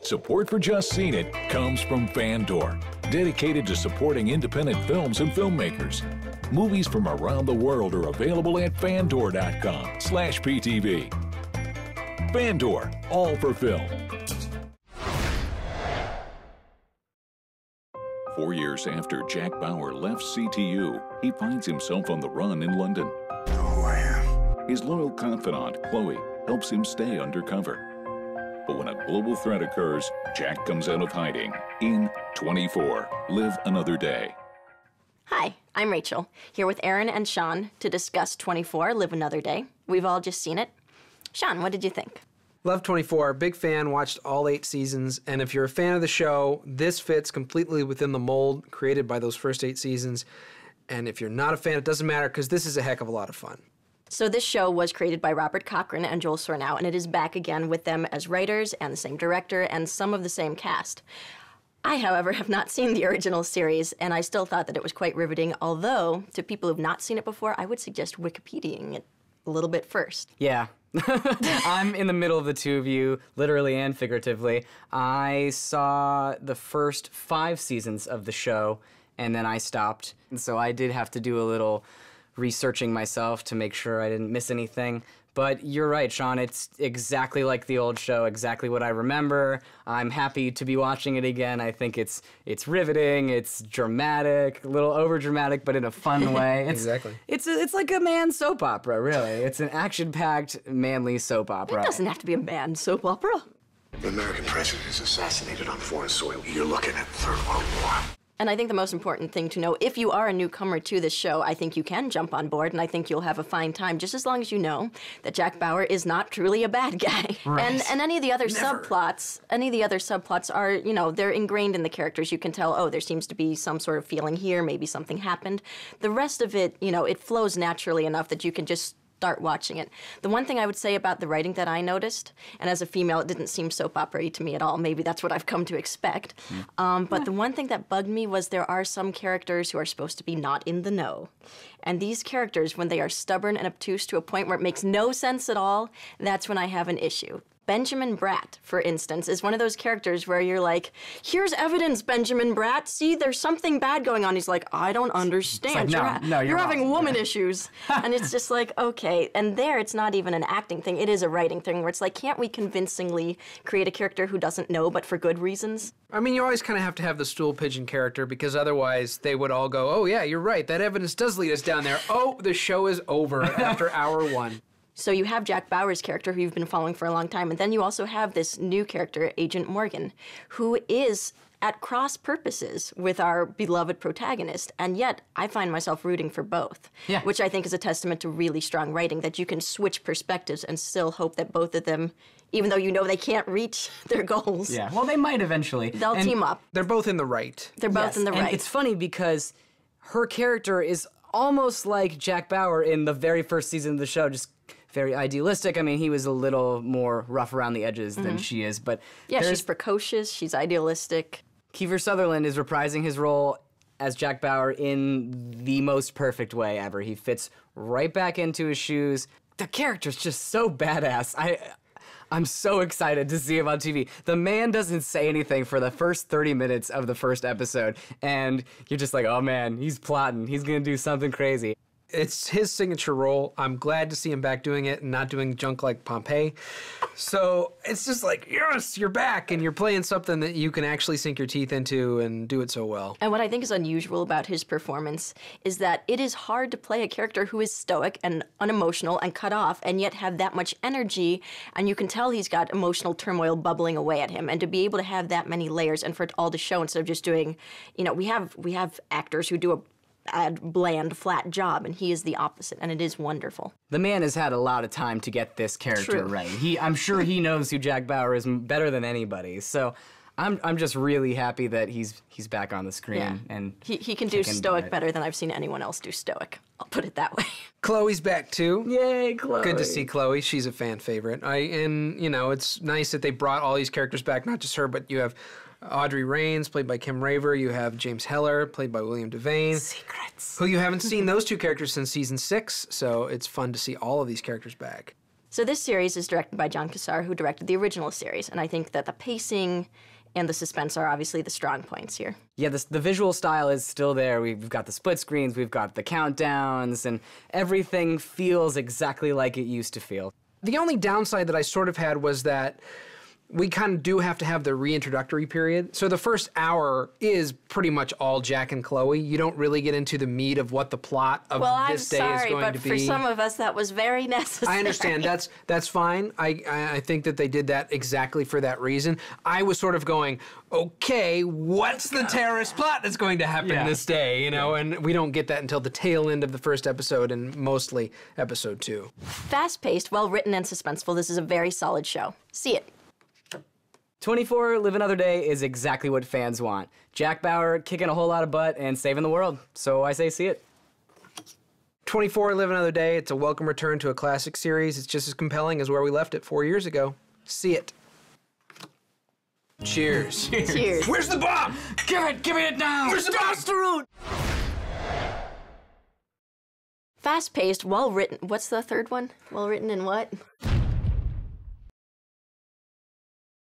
Support for Just Seen It comes from Fandor, dedicated to supporting independent films and filmmakers. Movies from around the world are available at fandor.com/PTV. Fandor, all for film. 4 years after Jack Bauer left CTU, he finds himself on the run in London. I know who I am. His loyal confidant, Chloe, helps him stay undercover. But when a global threat occurs, Jack comes out of hiding in 24, Live Another Day. Hi, I'm Rachel, here with Aaron and Sean to discuss 24, Live Another Day. We've all just seen it. Sean, what did you think? Love 24, big fan, watched all 8 seasons, and if you're a fan of the show, this fits completely within the mold created by those first 8 seasons. And if you're not a fan, it doesn't matter, because this is a heck of a lot of fun. So this show was created by Robert Cochran and Joel Surnow, and it is back again with them as writers and the same director and some of the same cast. I, however, have not seen the original series, and I still thought that it was quite riveting, although, to people who've not seen it before, I would suggest Wikipediaing it a little bit first. Yeah. I'm in the middle of the two of you, literally and figuratively. I saw the first 5 seasons of the show, and then I stopped. And so I did have to do a little researching myself to make sure I didn't miss anything. But you're right, Sean, it's exactly like the old show, exactly what I remember. I'm happy to be watching it again. I think it's riveting, it's dramatic, a little over-dramatic, but in a fun way. Exactly. It's like a man soap opera, really. It's an action-packed, manly soap opera. It doesn't have to be a man soap opera. The American president is assassinated on foreign soil. You're looking at Third World War. And I think the most important thing to know, if you are a newcomer to this show, I think you can jump on board, and I think you'll have a fine time, just as long as you know that Jack Bauer is not truly a bad guy. Right. And any of the other subplots are, you know, they're ingrained in the characters. You can tell, oh, there seems to be some sort of feeling here, maybe something happened. The rest of it, you know, it flows naturally enough that you can just start watching it. The one thing I would say about the writing that I noticed, and as a female, it didn't seem soap opera-y to me at all. Maybe that's what I've come to expect. But the one thing that bugged me was there are some characters who are supposed to be not in the know. And these characters, when they are stubborn and obtuse to a point where it makes no sense at all, that's when I have an issue. Benjamin Bratt, for instance, is one of those characters where you're like, here's evidence, Benjamin Bratt. See, there's something bad going on. He's like, I don't understand. Like, you're having wrong. woman issues. And it's just like, okay. And there, it's not even an acting thing. It is a writing thing where it's like, can't we convincingly create a character who doesn't know, but for good reasons? I mean, you always kind of have to have the stool pigeon character, because otherwise they would all go, oh yeah, you're right, that evidence does lead us down there. Oh, the show is over after hour 1. So you have Jack Bauer's character, who you've been following for a long time, and then you also have this new character, Agent Morgan, who is at cross purposes with our beloved protagonist, and yet I find myself rooting for both, which I think is a testament to really strong writing, that you can switch perspectives and still hope that both of them, even though you know they can't reach their goals, Yeah, well, they might eventually. they'll team up. They're both in the right. They're both in the right. And it's funny because her character is almost like Jack Bauer in the very first season of the show, just very idealistic. I mean, he was a little more rough around the edges than she is, but Yeah, she's precocious, she's idealistic. Kiefer Sutherland is reprising his role as Jack Bauer in the most perfect way ever. He fits right back into his shoes. The character's just so badass. I'm so excited to see him on TV. The man doesn't say anything for the first 30 minutes of the first episode, and you're just like, oh man, he's plotting. He's gonna do something crazy. It's his signature role. I'm glad to see him back doing it and not doing junk like Pompeii. So it's just like, yes, you're back, and you're playing something that you can actually sink your teeth into and do it so well. And what I think is unusual about his performance is that it is hard to play a character who is stoic and unemotional and cut off and yet have that much energy, and you can tell he's got emotional turmoil bubbling away at him. And to be able to have that many layers and for it all to show instead of just doing, you know, we have actors who do a bland, flat job, and he is the opposite, and it is wonderful. The man has had a lot of time to get this character right. I'm sure he knows who Jack Bauer is better than anybody. So I'm just really happy that he's back on the screen. And he can do stoic better than I've seen anyone else do stoic. I'll put it that way. Chloe's back too. Yay, Chloe. Good to see Chloe. She's a fan favorite. And you know, it's nice that they brought all these characters back, not just her, but you have Audrey Raines, played by Kim Raver. You have James Heller, played by William Devane. Secrets. Who you haven't seen those two characters since season 6, so it's fun to see all of these characters back. So this series is directed by John Cassar, who directed the original series, and I think that the pacing and the suspense are obviously the strong points here. Yeah, the visual style is still there. We've got the split screens, we've got the countdowns, and everything feels exactly like it used to feel. The only downside that I sort of had was that we kind of do have to have the reintroductory period. So the first hour is pretty much all Jack and Chloe. You don't really get into the meat of what the plot of this day is going to be. Well, I'm sorry, but for some of us that was very necessary. I understand. That's fine. I think that they did that exactly for that reason. I was sort of going, okay, what's the terrorist plot that's going to happen this day? You know, and we don't get that until the tail end of the first episode and mostly episode 2. Fast-paced, well-written, and suspenseful, this is a very solid show. See it. 24 Live Another Day is exactly what fans want. Jack Bauer kicking a whole lot of butt and saving the world. So I say see it. 24 Live Another Day, it's a welcome return to a classic series. It's just as compelling as where we left it 4 years ago. See it. Cheers. Cheers. Where's the bomb? Give me it now! Where's the bomb? Fast-paced, well-written. What's the third one? Well-written and what?